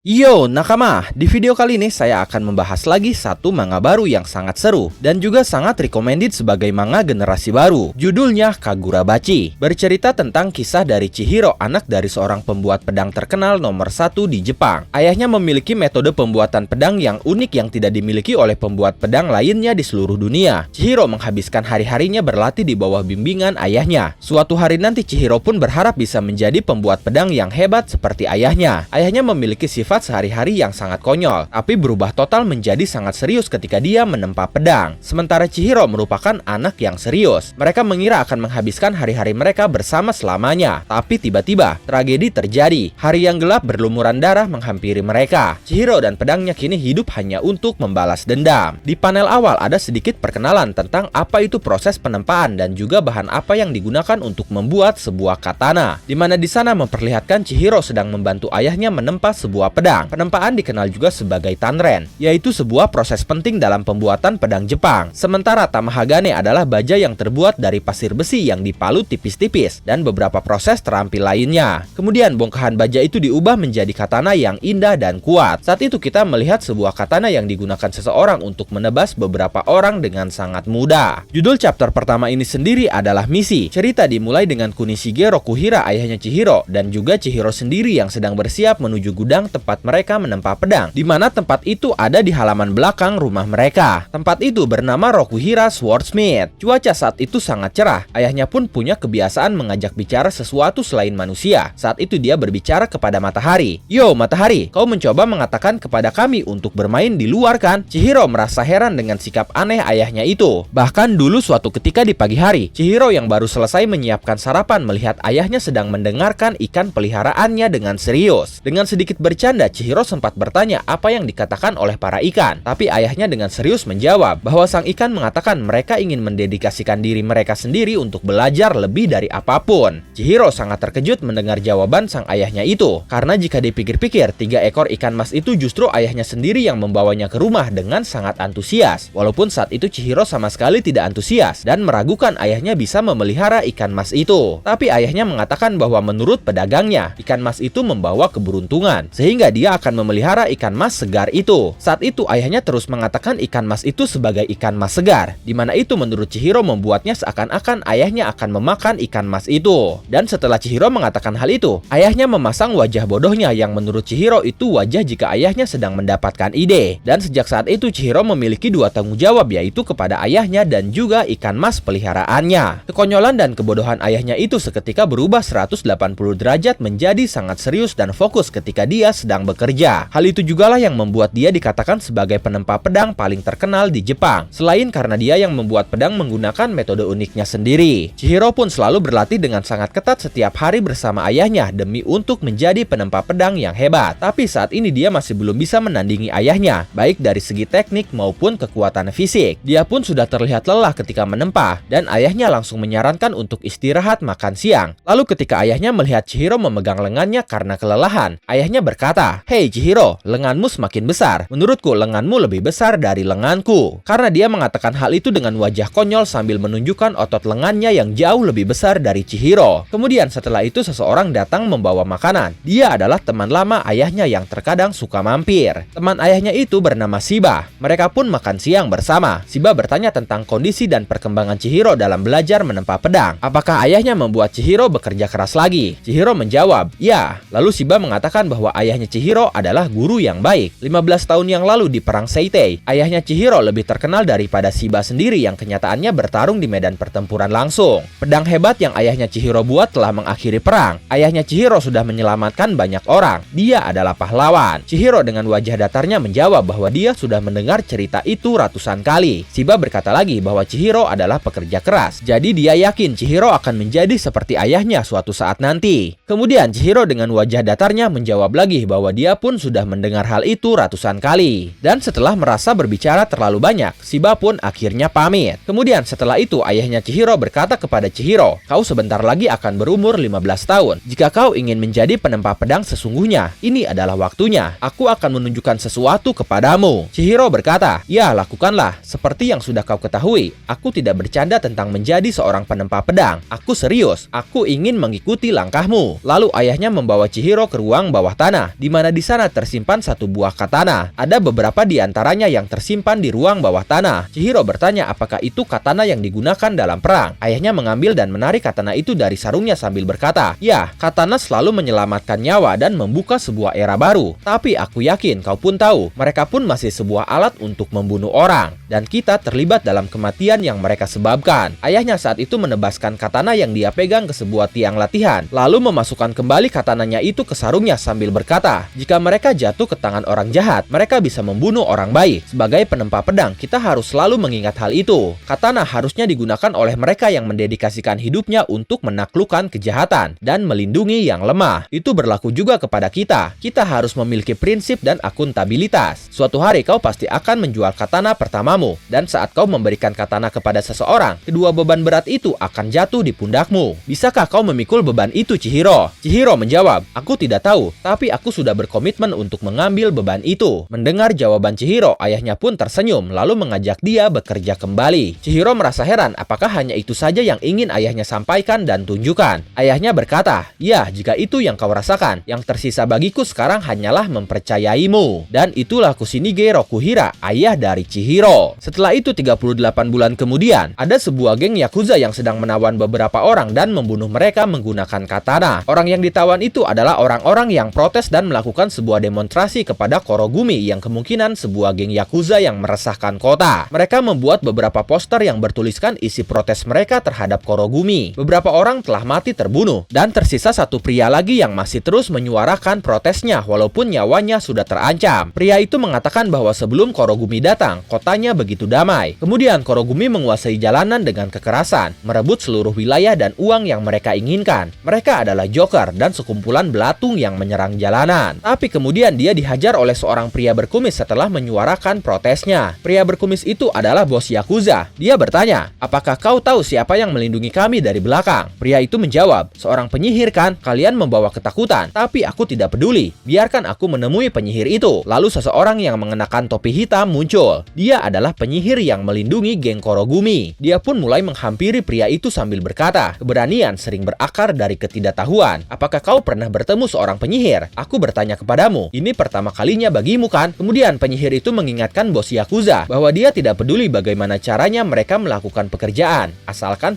Yo nakama, di video kali ini saya akan membahas lagi satu manga baru yang sangat seru dan juga sangat recommended sebagai manga generasi baru. Judulnya Kagurabachi. Bercerita tentang kisah dari Chihiro, anak dari seorang pembuat pedang terkenal nomor 1 di Jepang. Ayahnya memiliki metode pembuatan pedang yang unik yang tidak dimiliki oleh pembuat pedang lainnya di seluruh dunia. Chihiro menghabiskan hari-harinya berlatih di bawah bimbingan ayahnya. Suatu hari nanti Chihiro pun berharap bisa menjadi pembuat pedang yang hebat seperti ayahnya. Ayahnya memiliki sifat sehari-hari yang sangat konyol, tapi berubah total menjadi sangat serius ketika dia menempa pedang. Sementara Chihiro merupakan anak yang serius. Mereka mengira akan menghabiskan hari-hari mereka bersama selamanya, tapi tiba-tiba tragedi terjadi. Hari yang gelap berlumuran darah menghampiri mereka. Chihiro dan pedangnya kini hidup hanya untuk membalas dendam. Di panel awal ada sedikit perkenalan tentang apa itu proses penempaan dan juga bahan apa yang digunakan untuk membuat sebuah katana, di mana di sana memperlihatkan Chihiro sedang membantu ayahnya menempa sebuah pedang. Penempaan dikenal juga sebagai tanren, yaitu sebuah proses penting dalam pembuatan pedang Jepang. Sementara tamahagane adalah baja yang terbuat dari pasir besi yang dipalut tipis-tipis dan beberapa proses terampil lainnya. Kemudian bongkahan baja itu diubah menjadi katana yang indah dan kuat. Saat itu kita melihat sebuah katana yang digunakan seseorang untuk menebas beberapa orang dengan sangat mudah. Judul chapter pertama ini sendiri adalah misi. Cerita dimulai dengan Kunishige Rokuhira, ayahnya Chihiro, dan juga Chihiro sendiri yang sedang bersiap menuju gudang tempat mereka menempa pedang, di mana tempat itu ada di halaman belakang rumah mereka. Tempat itu bernama Rokuhira Swordsmith. Cuaca saat itu sangat cerah. Ayahnya pun punya kebiasaan mengajak bicara sesuatu selain manusia. Saat itu dia berbicara kepada matahari. "Yo matahari, kau mencoba mengatakan kepada kami untuk bermain di luar kan?" Chihiro merasa heran dengan sikap aneh ayahnya itu. Bahkan dulu suatu ketika di pagi hari, Chihiro yang baru selesai menyiapkan sarapan melihat ayahnya sedang mendengarkan ikan peliharaannya dengan serius. Dengan sedikit bercanda, Chihiro sempat bertanya apa yang dikatakan oleh para ikan. Tapi ayahnya dengan serius menjawab bahwa sang ikan mengatakan mereka ingin mendedikasikan diri mereka sendiri untuk belajar lebih dari apapun. Chihiro sangat terkejut mendengar jawaban sang ayahnya itu. Karena jika dipikir-pikir, 3 ekor ikan mas itu justru ayahnya sendiri yang membawanya ke rumah dengan sangat antusias. Walaupun saat itu Chihiro sama sekali tidak antusias dan meragukan ayahnya bisa memelihara ikan mas itu. Tapi ayahnya mengatakan bahwa menurut pedagangnya, ikan mas itu membawa keberuntungan, sehingga dia akan memelihara ikan mas segar itu. Saat itu ayahnya terus mengatakan ikan mas itu sebagai ikan mas segar, di mana itu menurut Chihiro membuatnya seakan-akan ayahnya akan memakan ikan mas itu. Dan setelah Chihiro mengatakan hal itu, ayahnya memasang wajah bodohnya yang menurut Chihiro itu wajah jika ayahnya sedang mendapatkan ide. Dan sejak saat itu Chihiro memiliki 2 tanggung jawab, yaitu kepada ayahnya dan juga ikan mas peliharaannya. Kekonyolan dan kebodohan ayahnya itu seketika berubah 180 derajat menjadi sangat serius dan fokus ketika dia sedang bekerja. Hal itu jugalah yang membuat dia dikatakan sebagai penempa pedang paling terkenal di Jepang, selain karena dia yang membuat pedang menggunakan metode uniknya sendiri. Chihiro pun selalu berlatih dengan sangat ketat setiap hari bersama ayahnya demi untuk menjadi penempa pedang yang hebat. Tapi saat ini dia masih belum bisa menandingi ayahnya, baik dari segi teknik maupun kekuatan fisik. Dia pun sudah terlihat lelah ketika menempa, dan ayahnya langsung menyarankan untuk istirahat makan siang. Lalu ketika ayahnya melihat Chihiro memegang lengannya karena kelelahan, ayahnya berkata, "Hei Chihiro, lenganmu semakin besar. Menurutku lenganmu lebih besar dari lenganku." Karena dia mengatakan hal itu dengan wajah konyol sambil menunjukkan otot lengannya yang jauh lebih besar dari Chihiro. Kemudian setelah itu seseorang datang membawa makanan. Dia adalah teman lama ayahnya yang terkadang suka mampir. Teman ayahnya itu bernama Shiba. Mereka pun makan siang bersama. Shiba bertanya tentang kondisi dan perkembangan Chihiro dalam belajar menempa pedang. Apakah ayahnya membuat Chihiro bekerja keras lagi? Chihiro menjawab, "Ya." Lalu Shiba mengatakan bahwa ayahnya Chihiro adalah guru yang baik. 15 tahun yang lalu di perang Seitei, ayahnya Chihiro lebih terkenal daripada Shiba sendiri yang kenyataannya bertarung di medan pertempuran langsung. Pedang hebat yang ayahnya Chihiro buat telah mengakhiri perang. Ayahnya Chihiro sudah menyelamatkan banyak orang. Dia adalah pahlawan. Chihiro dengan wajah datarnya menjawab bahwa dia sudah mendengar cerita itu ratusan kali. Shiba berkata lagi bahwa Chihiro adalah pekerja keras. Jadi dia yakin Chihiro akan menjadi seperti ayahnya suatu saat nanti. Kemudian Chihiro dengan wajah datarnya menjawab lagi bahwa dia pun sudah mendengar hal itu ratusan kali. Dan setelah merasa berbicara terlalu banyak, Shiba pun akhirnya pamit. Kemudian setelah itu ayahnya Chihiro berkata kepada Chihiro, "Kau sebentar lagi akan berumur 15 tahun. Jika kau ingin menjadi penempa pedang sesungguhnya, ini adalah waktunya. Aku akan menunjukkan sesuatu kepadamu." Chihiro berkata, "Ya, lakukanlah. Seperti yang sudah kau ketahui, aku tidak bercanda tentang menjadi seorang penempa pedang. Aku serius. Aku ingin mengikuti langkahmu." Lalu ayahnya membawa Chihiro ke ruang bawah tanah, di di mana di sana tersimpan satu buah katana. Ada beberapa di antaranya yang tersimpan di ruang bawah tanah. Chihiro bertanya apakah itu katana yang digunakan dalam perang. Ayahnya mengambil dan menarik katana itu dari sarungnya sambil berkata, "Ya, katana selalu menyelamatkan nyawa dan membuka sebuah era baru. Tapi aku yakin kau pun tahu, mereka pun masih sebuah alat untuk membunuh orang. Dan kita terlibat dalam kematian yang mereka sebabkan." Ayahnya saat itu menebaskan katana yang dia pegang ke sebuah tiang latihan, lalu memasukkan kembali katananya itu ke sarungnya sambil berkata, "Jika mereka jatuh ke tangan orang jahat, mereka bisa membunuh orang baik. Sebagai penempa pedang, kita harus selalu mengingat hal itu. Katana harusnya digunakan oleh mereka yang mendedikasikan hidupnya untuk menaklukkan kejahatan dan melindungi yang lemah. Itu berlaku juga kepada kita. Kita harus memiliki prinsip dan akuntabilitas. Suatu hari kau pasti akan menjual katana pertamamu, dan saat kau memberikan katana kepada seseorang, kedua beban berat itu akan jatuh di pundakmu. Bisakah kau memikul beban itu, Chihiro?" Chihiro menjawab, "Aku tidak tahu, tapi aku sudah berkomitmen untuk mengambil beban itu." Mendengar jawaban Chihiro, ayahnya pun tersenyum lalu mengajak dia bekerja kembali. Chihiro merasa heran apakah hanya itu saja yang ingin ayahnya sampaikan dan tunjukkan. Ayahnya berkata, "Ya, jika itu yang kau rasakan, yang tersisa bagiku sekarang hanyalah mempercayaimu." Dan itulah Kusinige Rokuhira, ayah dari Chihiro. Setelah itu 38 bulan kemudian, ada sebuah geng Yakuza yang sedang menawan beberapa orang dan membunuh mereka menggunakan katana. Orang yang ditawan itu adalah orang-orang yang protes dan melakukan sebuah demonstrasi kepada Korogumi yang kemungkinan sebuah geng Yakuza yang meresahkan kota. Mereka membuat beberapa poster yang bertuliskan isi protes mereka terhadap Korogumi. Beberapa orang telah mati terbunuh, dan tersisa satu pria lagi yang masih terus menyuarakan protesnya walaupun nyawanya sudah terancam. Pria itu mengatakan bahwa sebelum Korogumi datang, kotanya begitu damai. Kemudian Korogumi menguasai jalanan dengan kekerasan, merebut seluruh wilayah dan uang yang mereka inginkan. Mereka adalah Joker dan sekumpulan belatung yang menyerang jalanan. Tapi kemudian dia dihajar oleh seorang pria berkumis setelah menyuarakan protesnya. Pria berkumis itu adalah bos Yakuza. Dia bertanya, "Apakah kau tahu siapa yang melindungi kami dari belakang?" Pria itu menjawab, "Seorang penyihir kan? Kalian membawa ketakutan, tapi aku tidak peduli. Biarkan aku menemui penyihir itu." Lalu seseorang yang mengenakan topi hitam muncul. Dia adalah penyihir yang melindungi geng Korogumi. Dia pun mulai menghampiri pria itu sambil berkata, "Keberanian sering berakar dari ketidaktahuan. Apakah kau pernah bertemu seorang penyihir? Aku bertanya kepadamu, ini pertama kalinya bagimu kan?" Kemudian penyihir itu mengingatkan bos Yakuza bahwa dia tidak peduli bagaimana caranya mereka melakukan pekerjaan, asalkan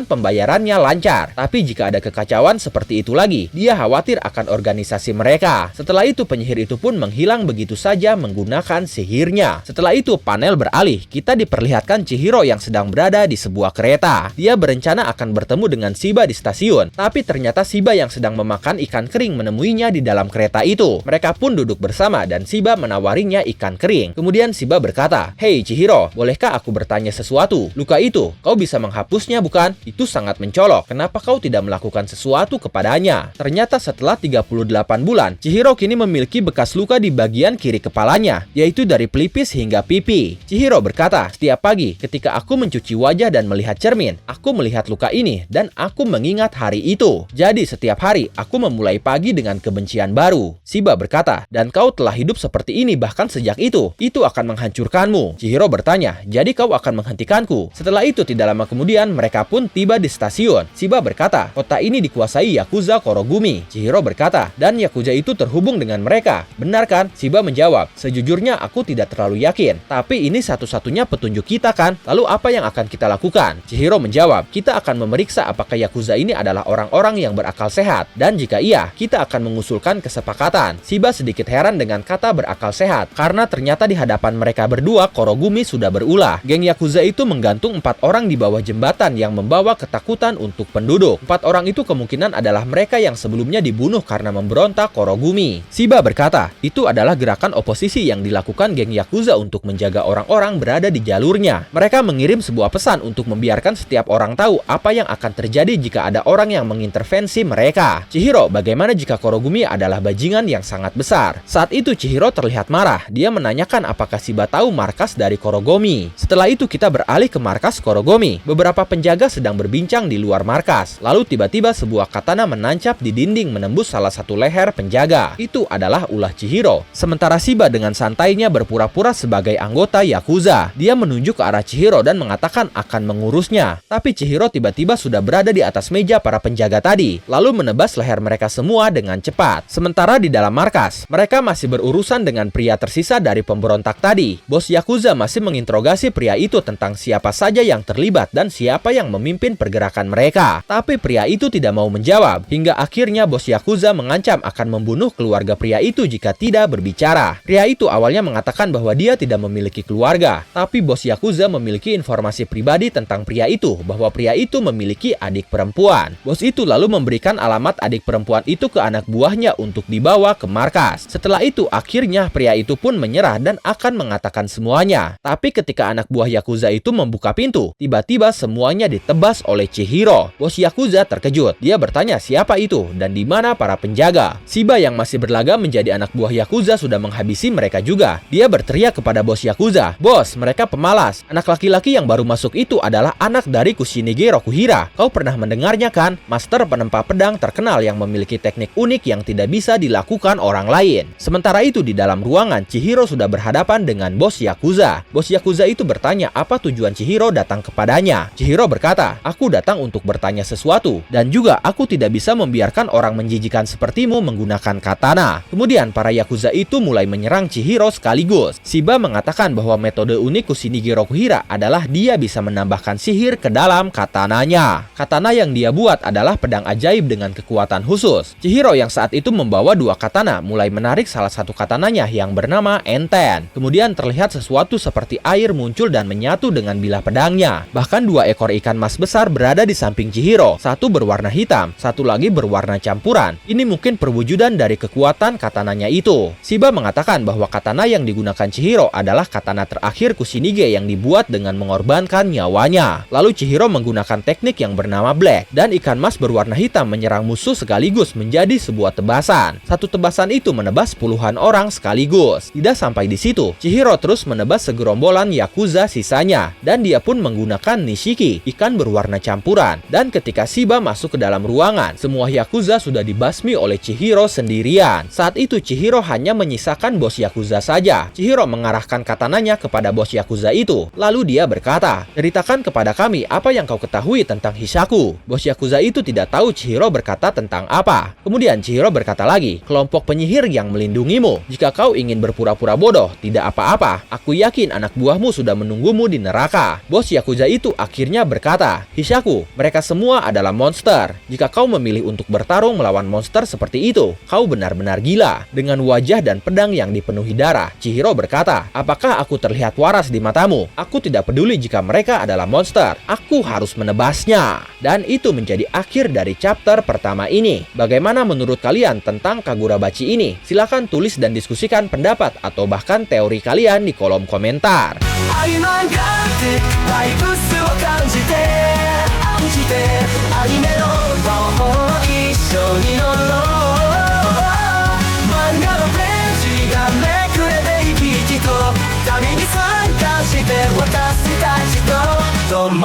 pembayarannya lancar. Tapi jika ada kekacauan seperti itu lagi, dia khawatir akan organisasi mereka. Setelah itu penyihir itu pun menghilang begitu saja menggunakan sihirnya. Setelah itu panel beralih, kita diperlihatkan Chihiro yang sedang berada di sebuah kereta. Dia berencana akan bertemu dengan Shiba di stasiun, tapi ternyata Shiba yang sedang memakan ikan kering menemuinya di dalam kereta itu. Mereka pun duduk bersama dan Shiba menawarinya ikan kering. Kemudian Shiba berkata, "Hei Chihiro, bolehkah aku bertanya sesuatu? Luka itu, kau bisa menghapusnya bukan? Itu sangat mencolok. Kenapa kau tidak melakukan sesuatu kepadanya?" Ternyata setelah 38 bulan, Chihiro kini memiliki bekas luka di bagian kiri kepalanya, yaitu dari pelipis hingga pipi. Chihiro berkata, "Setiap pagi ketika aku mencuci wajah dan melihat cermin, aku melihat luka ini dan aku mengingat hari itu. Jadi setiap hari aku memulai pagi dengan kebencian baru." Shiba berkata, "Dan kau telah hidup seperti ini bahkan sejak itu. Itu akan menghancurkanmu." Chihiro bertanya, "Jadi kau akan menghentikanku?" Setelah itu tidak lama kemudian mereka pun tiba di stasiun. Shiba berkata, "Kota ini dikuasai Yakuza Korogumi." Chihiro berkata, "Dan Yakuza itu terhubung dengan mereka, benar kan?" Shiba menjawab, "Sejujurnya aku tidak terlalu yakin, tapi ini satu-satunya petunjuk kita kan? Lalu apa yang akan kita lakukan?" Chihiro menjawab, "Kita akan memeriksa apakah Yakuza ini adalah orang-orang yang berakal sehat, dan jika iya, kita akan mengusulkan kesepakatan." Shiba sedikit heran dengan kata berakal sehat, karena ternyata di hadapan mereka berdua Korogumi sudah berulah. Geng Yakuza itu menggantung 4 orang di bawah jembatan yang membawa ketakutan untuk penduduk. 4 orang itu kemungkinan adalah mereka yang sebelumnya dibunuh karena memberontak Korogumi. Shiba berkata, itu adalah gerakan oposisi yang dilakukan geng Yakuza untuk menjaga orang-orang berada di jalurnya. Mereka mengirim sebuah pesan untuk membiarkan setiap orang tahu apa yang akan terjadi jika ada orang yang mengintervensi mereka. "Chihiro, bagaimana jika Korogumi adalah bajingan yang sangat besar?" Saat itu Chihiro terlihat marah. Dia menanyakan apakah Shiba tahu markas dari Korogumi. Setelah itu kita beralih ke markas Korogumi. Beberapa penjaga sedang berbincang di luar markas. Lalu tiba-tiba sebuah katana menancap di dinding menembus salah satu leher penjaga. Itu adalah ulah Chihiro. Sementara Shiba dengan santainya berpura-pura sebagai anggota Yakuza. Dia menunjuk ke arah Chihiro dan mengatakan akan mengurusnya. Tapi Chihiro tiba-tiba sudah berada di atas meja para penjaga tadi, lalu menebas leher mereka semua dengan cepat. cepat. Sementara di dalam markas, mereka masih berurusan dengan pria tersisa dari pemberontak tadi. Bos Yakuza masih menginterogasi pria itu tentang siapa saja yang terlibat dan siapa yang memimpin pergerakan mereka. Tapi pria itu tidak mau menjawab, hingga akhirnya bos Yakuza mengancam akan membunuh keluarga pria itu jika tidak berbicara. Pria itu awalnya mengatakan bahwa dia tidak memiliki keluarga, tapi bos Yakuza memiliki informasi pribadi tentang pria itu, bahwa pria itu memiliki adik perempuan. Bos itu lalu memberikan alamat adik perempuan itu ke anak buahnya untuk dibawa ke markas. Setelah itu, akhirnya pria itu pun menyerah dan akan mengatakan semuanya. Tapi ketika anak buah Yakuza itu membuka pintu, tiba-tiba semuanya ditebas oleh Chihiro. Bos Yakuza terkejut. Dia bertanya siapa itu dan di mana para penjaga. Shiba yang masih berlaga menjadi anak buah Yakuza sudah menghabisi mereka juga. Dia berteriak kepada bos Yakuza, "Bos, mereka pemalas. Anak laki-laki yang baru masuk itu adalah anak dari Kushinige Rokuhira. Kau pernah mendengarnya kan? Master penempa pedang terkenal yang memiliki teknik unik yang tidak bisa dilakukan orang lain." Sementara itu di dalam ruangan, Chihiro sudah berhadapan dengan bos Yakuza. Bos Yakuza itu bertanya apa tujuan Chihiro datang kepadanya. Chihiro berkata, "Aku datang untuk bertanya sesuatu, dan juga aku tidak bisa membiarkan orang menjijikan sepertimu menggunakan katana." Kemudian para Yakuza itu mulai menyerang Chihiro sekaligus. Shiba mengatakan bahwa metode unik Kushinige Rokuhira adalah dia bisa menambahkan sihir ke dalam katananya. Katana yang dia buat adalah pedang ajaib dengan kekuatan khusus. Chihiro yang saat itu membawa dua katana mulai menarik salah satu katananya yang bernama Enten. Kemudian terlihat sesuatu seperti air muncul dan menyatu dengan bilah pedangnya. Bahkan dua ekor ikan mas besar berada di samping Chihiro. Satu berwarna hitam, satu lagi berwarna campuran. Ini mungkin perwujudan dari kekuatan katananya itu. Shiba mengatakan bahwa katana yang digunakan Chihiro adalah katana terakhir Kushinige yang dibuat dengan mengorbankan nyawanya. Lalu Chihiro menggunakan teknik yang bernama Black, dan ikan mas berwarna hitam menyerang musuh sekaligus menjadi sebuah tebasan. Satu tebasan itu menebas puluhan orang sekaligus. Tidak sampai di situ, Chihiro terus menebas segerombolan Yakuza sisanya, dan dia pun menggunakan Nishiki, ikan berwarna campuran. Dan ketika Shiba masuk ke dalam ruangan, semua Yakuza sudah dibasmi oleh Chihiro sendirian. Saat itu Chihiro hanya menyisakan bos Yakuza saja. Chihiro mengarahkan katananya kepada bos Yakuza itu. Lalu dia berkata, "Ceritakan kepada kami apa yang kau ketahui tentang Hishaku." Bos Yakuza itu tidak tahu Chihiro berkata tentang apa. Kemudian Chihiro berkata lagi, "Kelompok penyihir yang melindungimu. Jika kau ingin berpura-pura bodoh, tidak apa-apa. Aku yakin anak buahmu sudah menunggumu di neraka." Bos Yakuza itu akhirnya berkata, "Hishaku, mereka semua adalah monster. Jika kau memilih untuk bertarung melawan monster seperti itu, kau benar-benar gila." Dengan wajah dan pedang yang dipenuhi darah, Chihiro berkata, "Apakah aku terlihat waras di matamu? Aku tidak peduli jika mereka adalah monster. Aku harus menebasnya." Dan itu menjadi akhir dari chapter pertama ini. Bagaimana menurut kalian tentang Kagurabachi ini? Silahkan tulis dan diskusikan pendapat atau bahkan teori kalian di kolom komentar. Don't